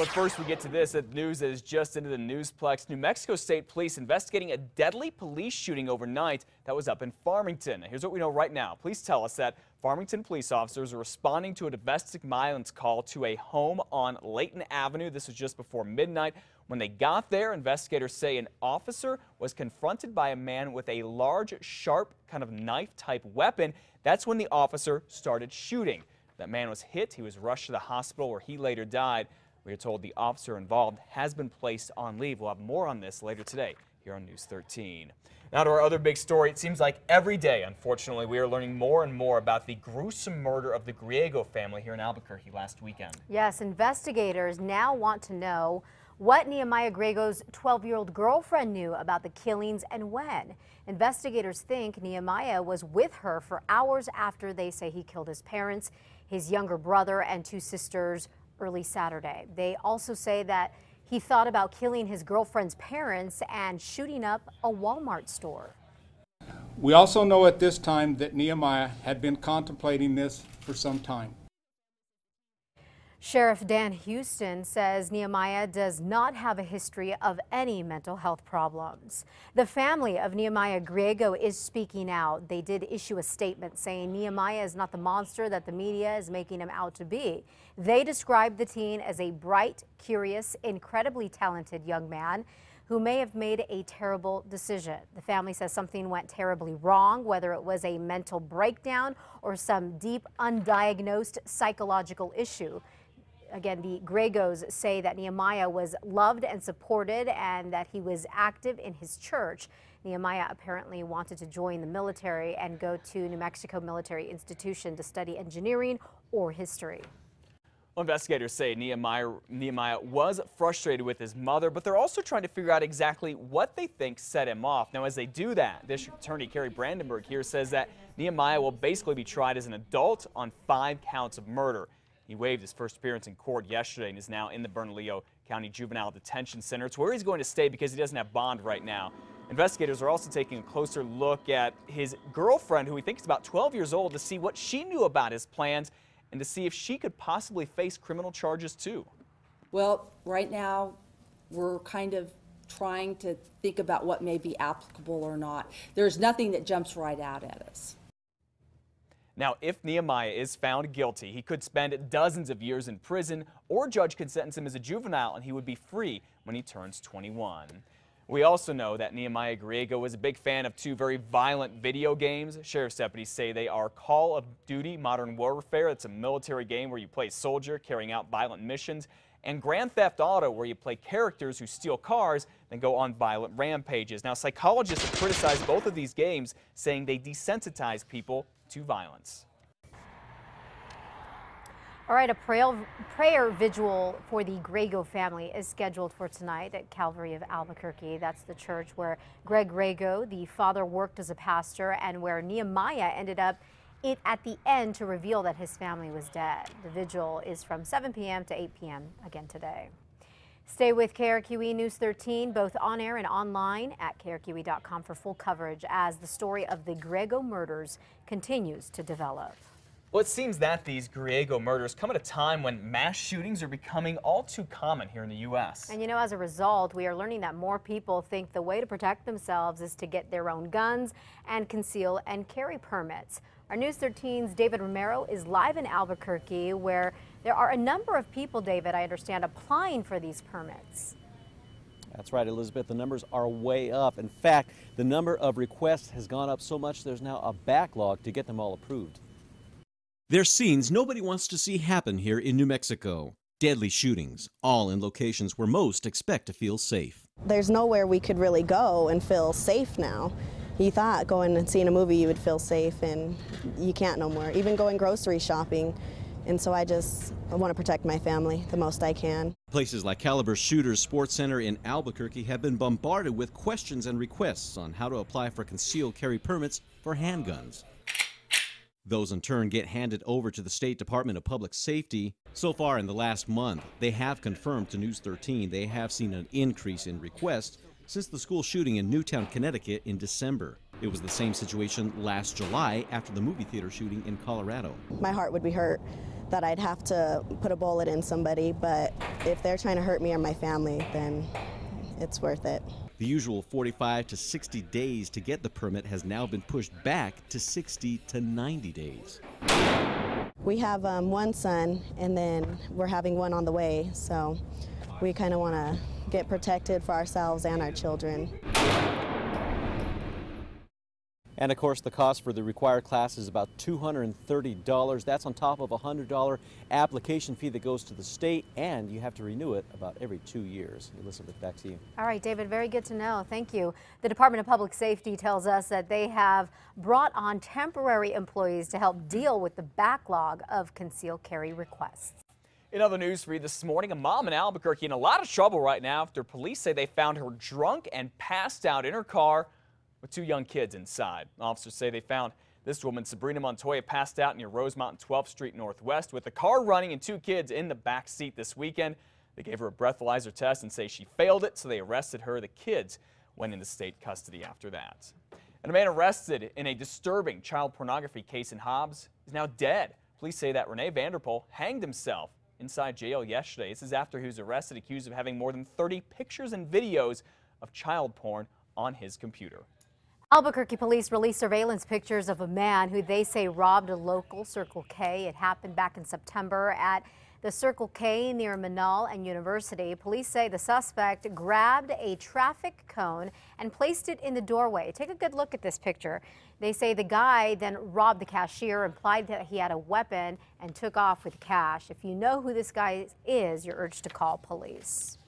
But first we get to this. The news that is just into the newsplex. New Mexico State Police investigating a deadly police shooting overnight that was up in Farmington. Here's what we know right now. Police tell us that Farmington police officers are responding to a domestic violence call to a home on Layton Avenue. This was just before midnight. When they got there, investigators say an officer was confronted by a man with a large, sharp, kind of knife-type weapon. That's when the officer started shooting. That man was hit. He was rushed to the hospital where he later died. We are told the officer involved has been placed on leave. We'll have more on this later today here on News 13. Now to our other big story. It seems like every day, unfortunately, we are learning more and more about the gruesome murder of the Griego family here in Albuquerque last weekend. Yes, investigators now want to know what Nehemiah Griego's 12-year-old girlfriend knew about the killings and when. Investigators think Nehemiah was with her for hours after they say he killed his parents, his younger brother, and two sisters early Saturday. They also say that he thought about killing his girlfriend's parents and shooting up a Walmart store. We also know at this time that Nehemiah had been contemplating this for some time. Sheriff Dan Houston says Nehemiah does not have a history of any mental health problems. The family of Nehemiah Griego is speaking out. They did issue a statement saying Nehemiah is not the monster that the media is making him out to be. They described the teen as a bright, curious, incredibly talented young man who may have made a terrible decision. The family says something went terribly wrong, whether it was a mental breakdown or some deep, undiagnosed psychological issue. Again, the Griegos say that Nehemiah was loved and supported and that he was active in his church. Nehemiah apparently wanted to join the military and go to New Mexico Military Institution to study engineering or history. Well, investigators say Nehemiah was frustrated with his mother, but they're also trying to figure out exactly what they think set him off. Now, as they do that, District Attorney Kerry Brandenburg here says that Nehemiah will basically be tried as an adult on 5 counts of murder. He waived his first appearance in court yesterday and is now in the Bernalillo County Juvenile Detention Center. It's where he's going to stay because he doesn't have bond right now. Investigators are also taking a closer look at his girlfriend, who we think is about 12 years old, to see what she knew about his plans and to see if she could possibly face criminal charges too. Well, right now we're kind of trying to think about what may be applicable or not. There's nothing that jumps right out at us. Now, if Nehemiah is found guilty, he could spend dozens of years in prison, or a judge could sentence him as a juvenile and he would be free when he turns 21. We also know that Nehemiah Griego was a big fan of 2 very violent video games. Sheriff's deputies say they are Call of Duty Modern Warfare. It's a military game where you play soldier carrying out violent missions, and Grand Theft Auto, where you play characters who steal cars then go on violent rampages. Now, psychologists have criticized both of these games, saying they desensitize people to violence. All right, a prayer vigil for the Griego family is scheduled for tonight at Calvary of Albuquerque. That's the church where Greg Griego, the father, worked as a pastor and where Nehemiah ended up at the end to reveal that his family was dead. The vigil is from 7 p.m. to 8 p.m. again today. Stay with KRQE News 13, both on air and online at krqe.com for full coverage as the story of the Griego murders continues to develop. Well, it seems that these Griego murders come at a time when mass shootings are becoming all too common here in the U.S. And you know, as a result, we are learning that more people think the way to protect themselves is to get their own guns and conceal and carry permits. Our News 13's David Romero is live in Albuquerque, where there are a number of people, David, I understand, applying for these permits. That's right, Elizabeth. The numbers are way up. In fact, the number of requests has gone up so much there's now a backlog to get them all approved. They're scenes nobody wants to see happen here in New Mexico. Deadly shootings, all in locations where most expect to feel safe. There's nowhere we could really go and feel safe now. You thought going and seeing a movie you would feel safe, and you can't no more. Even going grocery shopping. And so I want to protect my family the most I can. Places like Caliber Shooters Sports Center in Albuquerque have been bombarded with questions and requests on how to apply for concealed carry permits for handguns. Those in turn get handed over to the State Department of Public Safety. So far in the last month, they have confirmed to News 13 they have seen an increase in requests since the school shooting in Newtown, Connecticut in December. It was the same situation last July after the movie theater shooting in Colorado. My heart would be hurt that I'd have to put a bullet in somebody, but if they're trying to hurt me or my family, then it's worth it. The usual 45 to 60 days to get the permit has now been pushed back to 60 to 90 days. We have one son, and then we're having one on the way, so we kind of want to get protected for ourselves and our children. And of course, the cost for the required class is about $230. That's on top of a $100 application fee that goes to the state, and you have to renew it about every 2 years. Elizabeth, back to you. All right, David, very good to know. Thank you. The Department of Public Safety tells us that they have brought on temporary employees to help deal with the backlog of concealed carry requests. In other news for you this morning, a mom in Albuquerque in a lot of trouble right now after police say they found her drunk and passed out in her car with 2 young kids inside. Officers say they found this woman, Sabrina Montoya, passed out near Rosemont and 12th Street Northwest with the car running and 2 kids in the back seat this weekend. They gave her a breathalyzer test and say she failed it, so they arrested her. The kids went into state custody after that. And a man arrested in a disturbing child pornography case in Hobbs is now dead. Police say that Rene Vanderpool hanged himself inside jail yesterday. This is after he was arrested, accused of having more than 30 pictures and videos of child porn on his computer. Albuquerque police released surveillance pictures of a man who they say robbed a local Circle K. It happened back in September at the Circle K near Manal and University. Police say the suspect grabbed a traffic cone and placed it in the doorway. Take a good look at this picture. They say the guy then robbed the cashier, implied that he had a weapon, and took off with cash. If you know who this guy is, you're urged to call police.